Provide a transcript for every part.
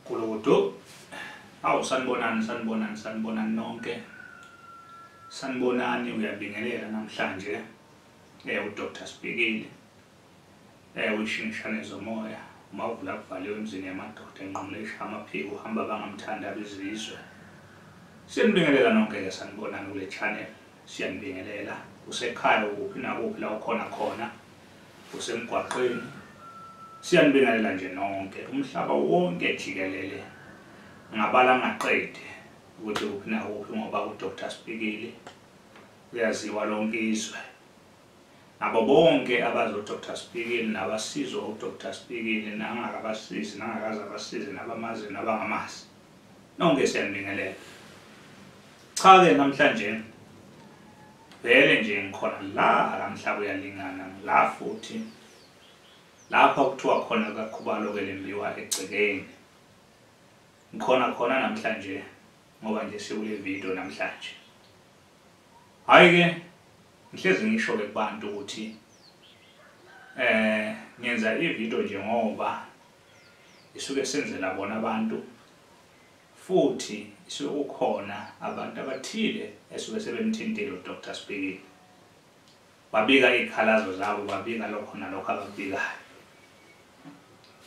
Kuludo, awu sanibonani nonke. Sanibonani uyabingelela namhlanje uDr.Spikili uyishingishane zomoya mawuvula kuvaliwe emzini yamadoda enqamulisha amaphiko uhamba bangamthanda bezizwe. Siyanibingelela nonke ke sanibonani kule channel. Siyanibingelela usekhaya ukuphi nakuphi la ukhona khona usemgwaqeni. Siyanibingelela nje nonke umhlaba wonke jikelele. Ngabala ngaqede ukuthi uphi nakuphi ngoba uDr.Spikili uyaziwa lonke izwe. Nabo bonke abazo Dr.Spikili nabasizwe uDr.Spikili nangakabasizi nangakaze abasize nabamazi nabangamazi. Nonke siyanibingelela. Cha ke namhlanje vele nje ngikhona la namhlanje uyalingana la futhi lapha kuthiwa khona kakhubalo ke lembiwa egcekeni. Ngikhona namhlanje ngoba nje sikule video namhlanje. Hayi ke ngihlezi ngisho ke kubantu ukuthi ngenza ivideo nje ngoba isuke senzela bona abantu futhi isuke ukhona abantu abathile esuke sebemthintile uDr.Spikili. Babika izikhalazo zabo babika lokho nalokho abakubikayo.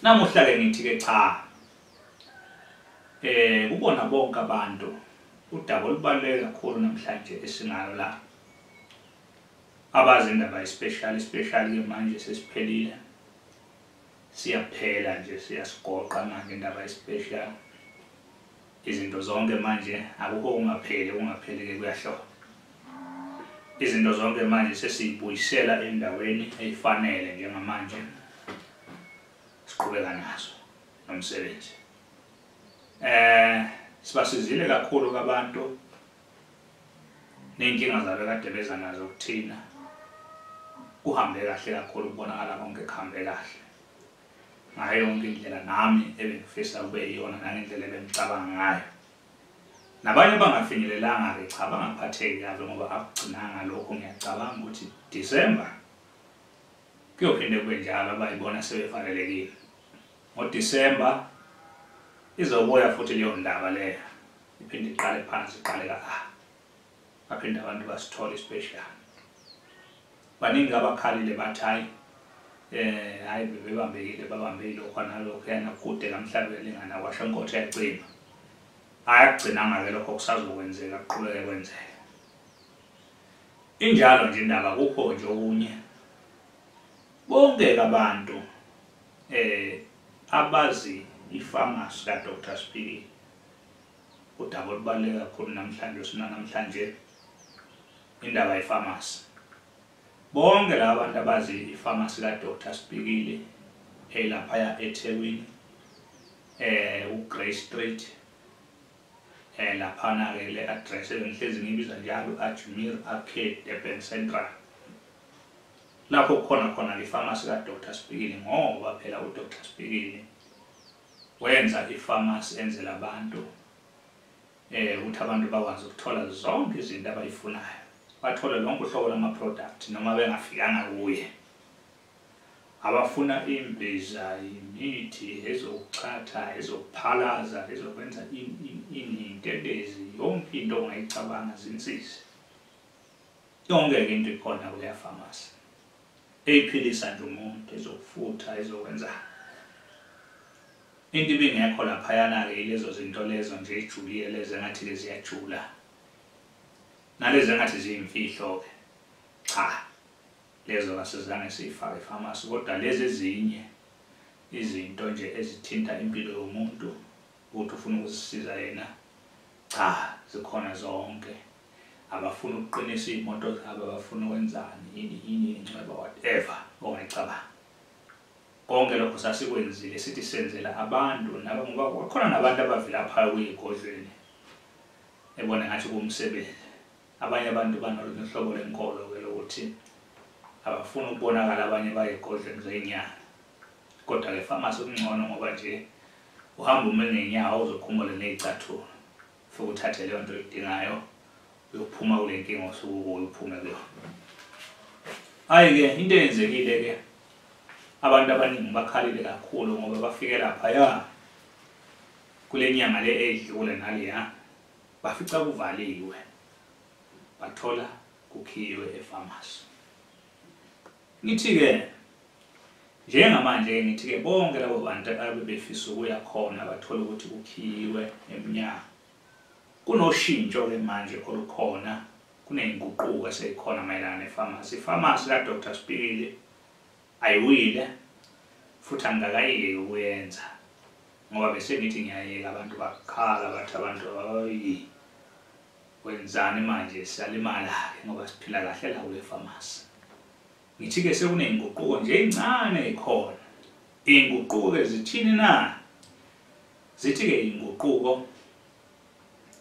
Namuhla ke ngithi ke cha kubona bonke abantu udaba olubaluleke kakhulu namhlanje esingalo la abazi indaba especially ke manje sesiphelile siyaphela nje siyasigoqa manje indaba especial izinto zonke manje akukho ungapheli ke kuyahlola izinto zonke manje sesibuyisela endaweni eyifanele njengamanje siqhubeka nazo nomsebenzi. Sibasizile kakhulu kabantu nenkinga zabo kade beza nazo kuthina kuhambe kahle kakhulu kubonakala konke kuhambe kahle ngayo yonke indlela nami ebengifisa kube yiyona nangendlela ebengicabanga ngayo. Nabanye bangafinyelelanga ke cha bangaphatheki kahle ngoba akugcinanga lokho. Ngiyacabanga ukuthi December kuyophinde kube njalo abayibona sebevalelekile. NgoDecember izobuya futhi leyo ndaba leyo iphinde iqale phansi iqale baphinde abantu basithola special. Baningi abakhalile bathi hayi babambe lokho nalokho yana kude kamhlanje lingana kwasho inkotho yacima. Ayagcinanga ke lokho kusazokwenzeka kuqhubeke kwenzeke. Injalo nje indaba kukho nje okunye. Bonke abantu abazi ifamasi kaDr.Spikili udaba olubaluleke kakhulu namhlanje namhlanje indaba yefamasi. Bonke laba bantu abazi ifamasi kaDr.Spikili elapha eThekwini uGrey Street lapha na ke le address engihlezi ngibiza njalo Ajmer Arcade Durban Central. Lapho khona ifamasi kaDr.Spikili ngoba phela uDr.Spikili wenza ifamasi enzela abantu ukuthi abantu bakwazi ukuthola zonke izinto abayifunayo. Bathole lonke uhlobo lama product noma bengafikanga kuye. Abafuna imbiza, imithi, ezokuchatha, ezokuphalaza, ezokwenza intendezi, yonke into ongayicabanga zinsizi. Yonke into ikhona kule famasi. Eyiphilisa nje umuntu ezokufutha ezokwenza. Into ibingekho lapha yana ke lezo zinto lezo nje ejulile lezi engathi ke ziyajula. Nalezi engathi ziyimfihlo ke. Cha. Lezo asizange sifake ifamasi kodwa lezi ezinye izinto nje ezithinta impilo yomuntu ukuthi ufuna ukusisiza yena. Cha, zikhona zonke. Abafuna ukuqinisa imoto zabo abafuna ukwenzani yini incweba whatever ongayicabanga. Konke lokho sasikwenzile sithi senzela abantu naba ngoba kukhona nabantu abavela phaya kuyigodlweni ebona ngathi kumsebenzi. Abanye abantu banohlobo lenkolo ke lokuthi abafuna ukubonakala abanye bayigodlweni zenyanga. Kodwa ke famasi ungcono ngoba nje uhamba ume ngenyawo uzokhumula nezicathulo futhi uthathe leyo nto oyidingayo uyophuma kule nkinga osuke uphume kuyo. Hayi ke into eyenzekile ke abantu abaningi bakhalile kakhulu ngoba bafike lapha kule nyanga le edlule naleya bafica kuvaliwe bathola kukhiwe efamasi. Ngithi-ke njengamanje ngithi-ke bonke labo bantu abebefisa ukuya khona bathola ukuthi kukhiwe emnyango. Kunoshintsho-ke manje olukhona, kuney'nguquko eseyikhona mayelana nefamasi. Ifamasi ka-Dr.Spikili ayiwile futhi angikakayeki ukuyenza ngoba bese ngithi ngiyayeka abantu bakhala bathi abantu hayi wenzani manje siyalimala-ke ngoba siphila kahle la kule famasi. Ngithi-ke sekuney'nguquko nje ey'ncane ey'khona. Iy'nguquko-ke zithini na? Zithi-ke iy'nguquko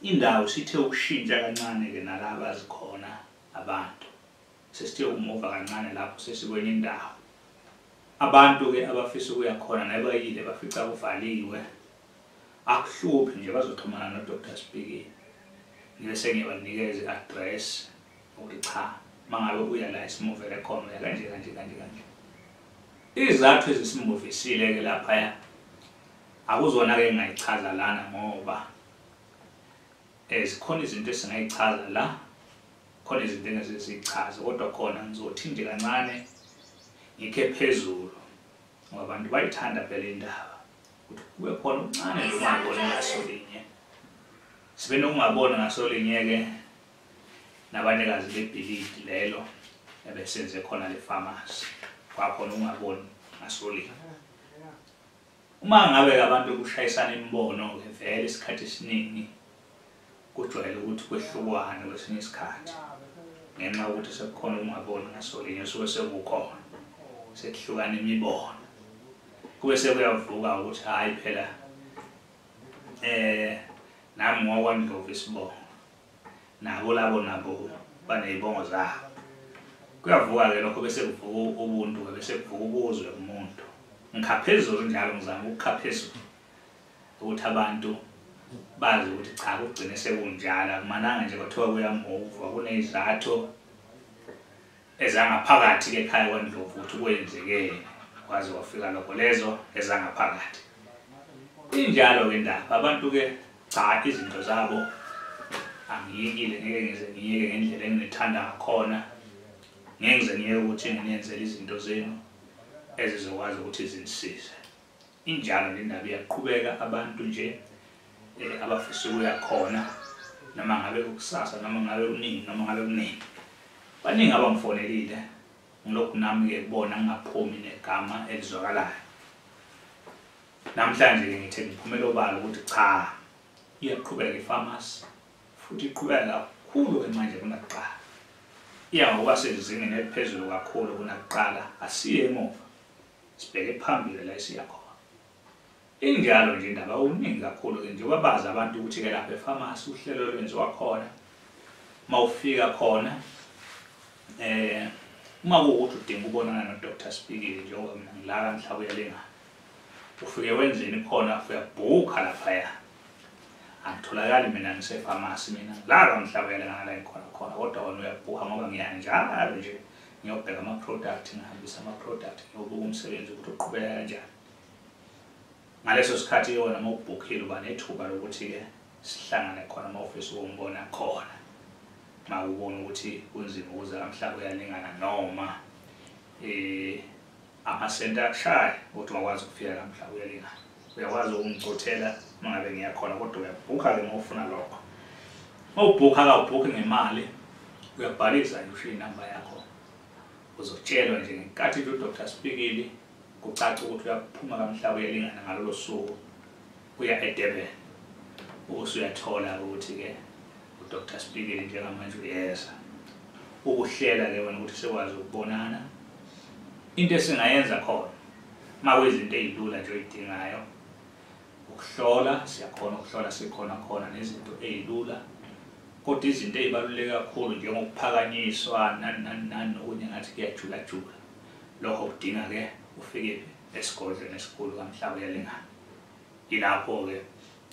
indawo sithe ukushintsha kancane-ke nalaba zikhona abantu. Sesithe ukumuva kancane lapho sesikwenye indawo. Abantu-ke abafisa ukuya khona nabayile bafica kuvaliwe. Akuhluphi nje bazoxhumana no-Dr.Spikili. Ngibese ngiyabanikeza i-address ukuthi cha mangabe uya la esimuvele khona uya kanje kanje kanje kanje. Izathu ezisimuvisile-ke laphaya akuzona-ke engingayichaza lana ngoba zikhona izinto esingayichaza la, khona izinto engesizichaze kodwa khona ngizothi nje kancane ngikhe phezulu ngoba abantu bayithanda phela indaba ukuthi kube khona okuncane nje ungaboni ngasolinye. Sibe nokungaboni ngasolinye-ke nabanikazi bebhilidi lelo ebesenze khona le famasi kwakhona ungaboni ngasolinye. Uma ngabe abantu kushayisana imibono-ke vele isikhathi esiningi kujwayele ukuthi kwehlukwane kwesinye isikhathi ngenxa yokuthi sekukhona ungaboni ngasolinye suke sekukhona sekuhlukana imibono. Kube sekuyavuka ukuthi hayi phela nami ngokwami ngidlova isibongo nabo labo nabo baney'bongo zabo. Kuyavuka-ke lokho bese kuvuka ubuntu-ke bese kuvuka ubuzwe umuntu. Ngikha phezulu njalo ngizama ukukha phezulu ukuthi abantu bazi ukuthi cha kugcine sekunjalo akumananga nje kwathiwa kuyamuva kuney'zathu ezangaphakathi-ke ekhaya kwaNdlovu ukuthi kwenzekeni kwaze wafika lokho lezo ezangaphakathi. Injalo-ke indaba abantu-ke cha izinto zabo angiyekile ngeke ngize ngiyeke ngendlela enginethanda ngakhona. Ngeke ngize ngiyeke ukuthi nginiyenzele izinto zenu ezizokwazi ukuthi zinisize. Injalo le ndaba iyaqhubeka abantu nje abafisa ukuya khona noma ngabe kusasa noma ngabe kuningi noma ngabe kuningi. Baningi abangifonelile ngilokhu nami-ke kubona ngingaphumi negama elizwakalayo. Namhlanje-ke ngithe ngiphumela obala ukuthi cha iyaqhubeka ifamasi futhi iqhubeka kakhulu-ke manje kunakuqala. Iya ngoba sezingeni eliphezulu kakhulu kunakuqala asiye emuva sibheke phambili la esiya khona. Injalo nje indaba uningi kakhulu-ke nje babazi abantu ukuthi-ke lapha efamasi uhlelo lwenziwa khona. Mawufika khona uma kuwukuthi udinga ukubonana no-Dr.Spikili njengoba mina ngilaka mhla uyalingana ufike wenzeni khona uyabhukha laphaya. Angitholakali mina ngisefamasi mina ngilaka mhla uyalingana la ngikhona khona kodwa wona uyabhukha ngoba ngiyanjalo nje ngiyobheka ama-product ngihambisa ama-product ngiyobuka umsebenzi ukuthi uqhubeka kanjani. Ngaleso sikhathi wona mawubhukhile uba nethuba lokuthi-ke sihlangane khona mawufisa ukungibona khona. Mawubona ukuthi kunzima ukuze mhla uyalingana noma amasenta akushaya ukuthi ungakwazi ukufika la mhla uyalingana. Uyakwazi ukungicothela mangabe ngiyakhona kodwa uyabhukha-ke mawufuna lokho. Mawubhukha awubhukhi ngemali uyabhalisa nje ushiya inamba yakho. Uzotshelwa nje ngenkathi u-Dr.Spikili kucaca ukuthi uyaphuma kamhla uyalingana ngalolo suku uya eDurban. Usuyathola ukuthi-ke u-Dr.Spikili njengamanje uyeza. Ukuhlela-ke wena ukuthi sekwazi ukubonana. Into esingayenza khona makuyizinto ey'lula nje oy'dingayo ukuhlola siyakhona ukuhlola sikhona khona nezinto ey'lula. Kodwa izinto ey'baluleke kakhulu njengokuphakanyiswa nani nokunye ngathi kuyajula-jula. Lokho kudinga-ke ufike esigodlweni esikhulu kamhla uyalingana. Yilapho-ke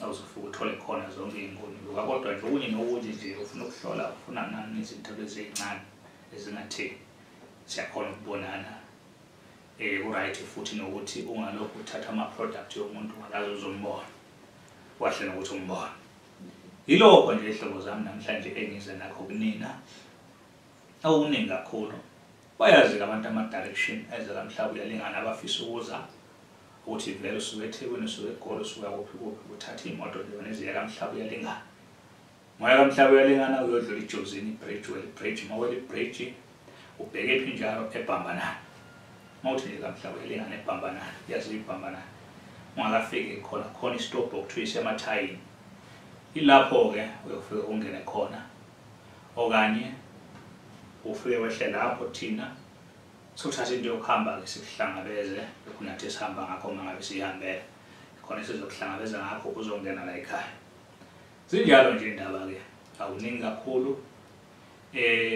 awuzofika uthole khona zonke iy'ngunuko kodwa nje okunye nokunye nje ufuna ukuhlola ufuna nani izinto lezi ey'ncane ezingatheni siyakhona ukubonana. Right futhi nokuthi ungalokhu uthatha ama-product yomuntu ungakaze uzombona. wahle nokuthi umbone. Yilokho nje ihlobo zami namhlanje engize nakho kunina awuningi kakhulu. Bayazi abantu ama-direction ezela mhlawumbe uyalingana abafisa ukuza ukuthi vele usuke eThekwini usuke eGoli usuke kuphi uthatha imoto leyo neziya mhlawumbe uyalingana. Moya mhlawumbe uyalingana uyodlula iJozini bridge mawele ibridge ubheke ephi njalo eBhambanana. Mawuthi nje mhlawumbe uyalingana eBhambanana yazi iBhambanana. Ungakafiki khona istop okuthiwa isemathayini. Ilapho ke uyofika ungene khona okanye ufike wehle lapho thina sothatha into yokuhamba ke sikuhlangabeze kunathi sihamba ngakho mangabe sihambele khona sizokuhlangabeza ngakho uzongena la ekhaya. Sinjalo nje indaba ke awuningi kakhulu.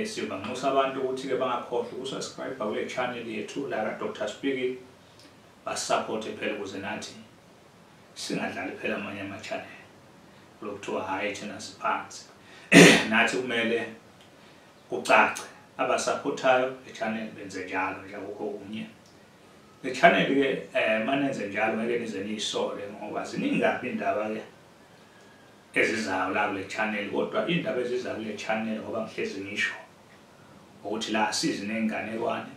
Siyobanxusa abantu ukuthi ke bangakhohlwa ukusubscribe kule channel yethu la Dr.Spikili basupport phela ukuze nathi singadlali phela amanye ama channel lokuthiwa hayi thina siphansi. Nathi kumele kucace abasupportayo e-channel benze njalo nje akukho kunye. Le-channel ke manenze njalo ngeke nize niyisole ngoba ziningi indaba ke ezizayo la kule channel kodwa indaba ezizayo kule channel ngoba ngihlezi ngisho ukuthi la asizi nenganekwane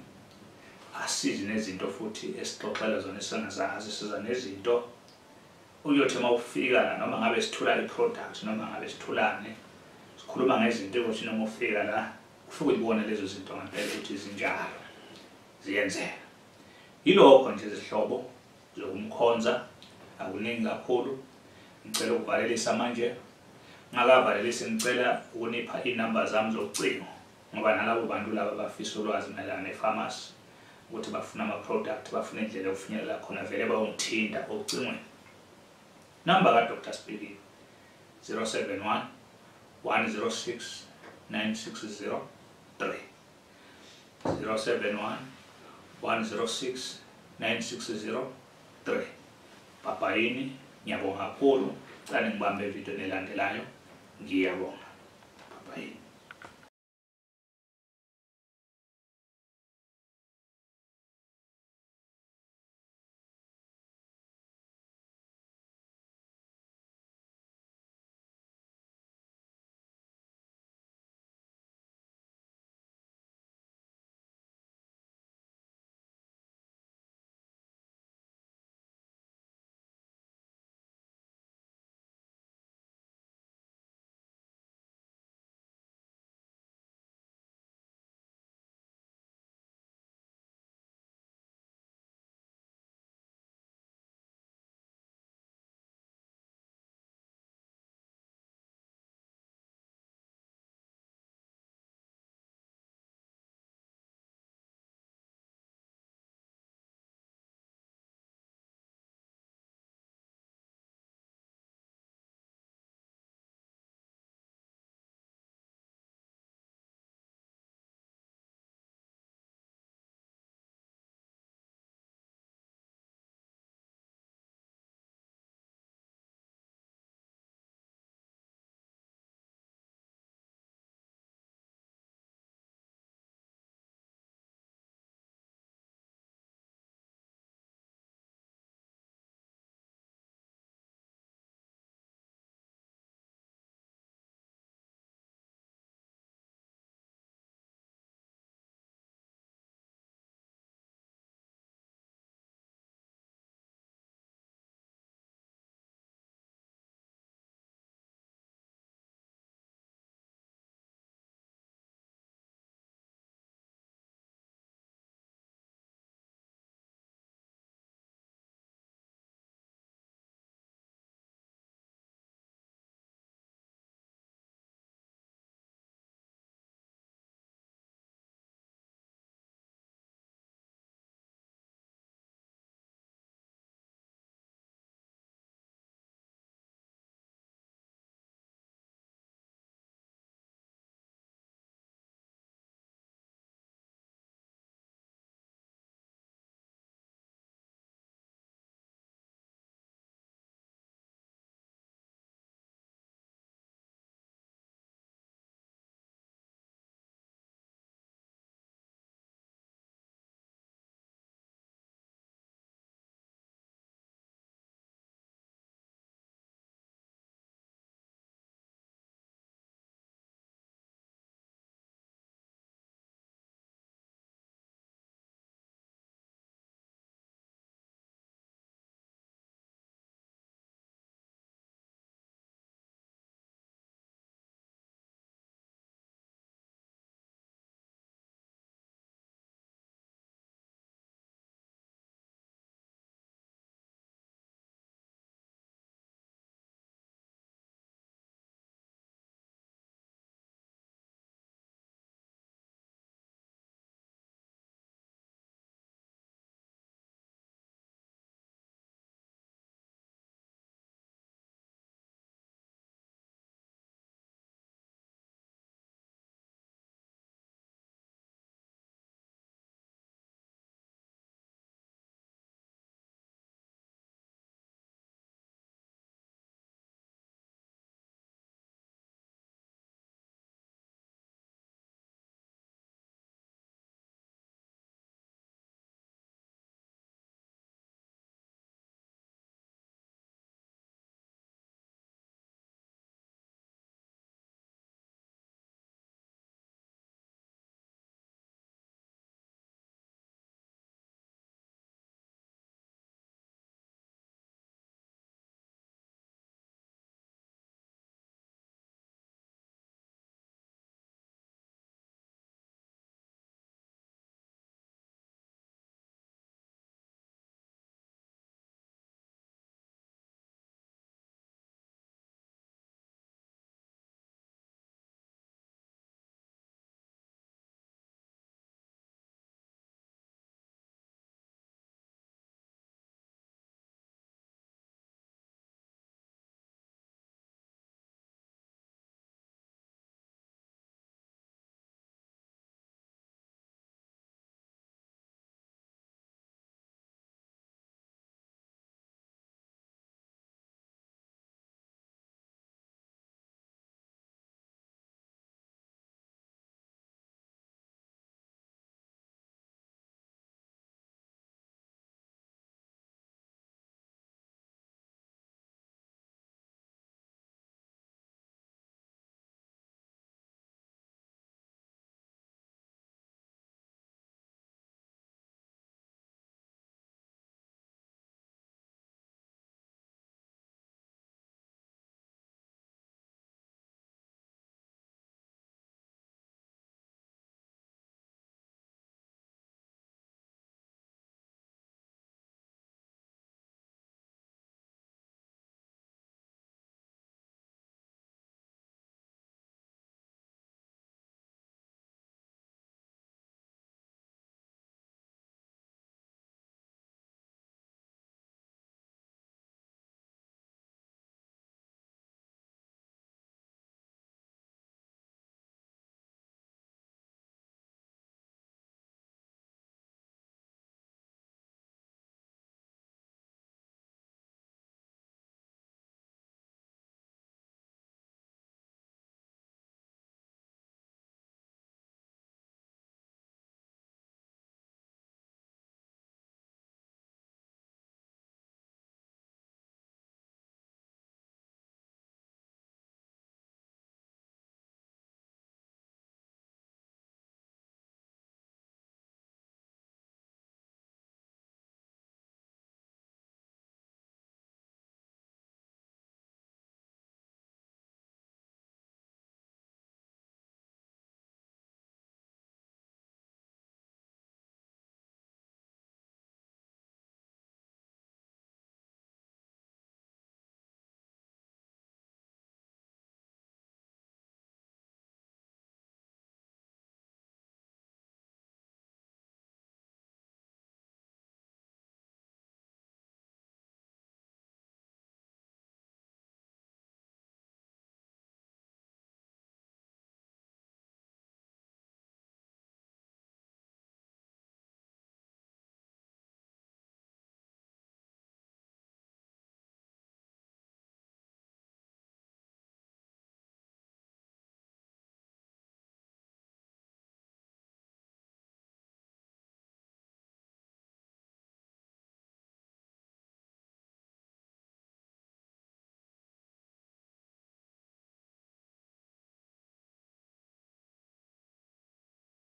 asizi nezinto futhi esixoxela zona esingazazi siza nezinto uyothi mawufika la noma ngabe sithula iproduct noma ngabe sithulane sikhuluma ngezinto ukuthi noma ufika la ufike ubone lezo zinto ngempela ukuthi zinjalo ziyenzeka. Yilokho nje izihlobo zokumkhonza akuningi kakhulu. Ngicela ukuvalelisa manje ngakavalelisa ngicela ukunipha inamba zami zocingo ngoba nalabo bantu laba bafisa ulwazi mayelana ne-pharmacy ukuthi bafuna ama-product bafuna indlela yokufinyelela khona vele bayongithinta ocingweni. Number ka-Dr.Spikili 071 106 9603 071 106 9603. Papayini ngiyabonga kakhulu. Cala ngibambe video nelandelayo. Ngiyabonga. Papayini.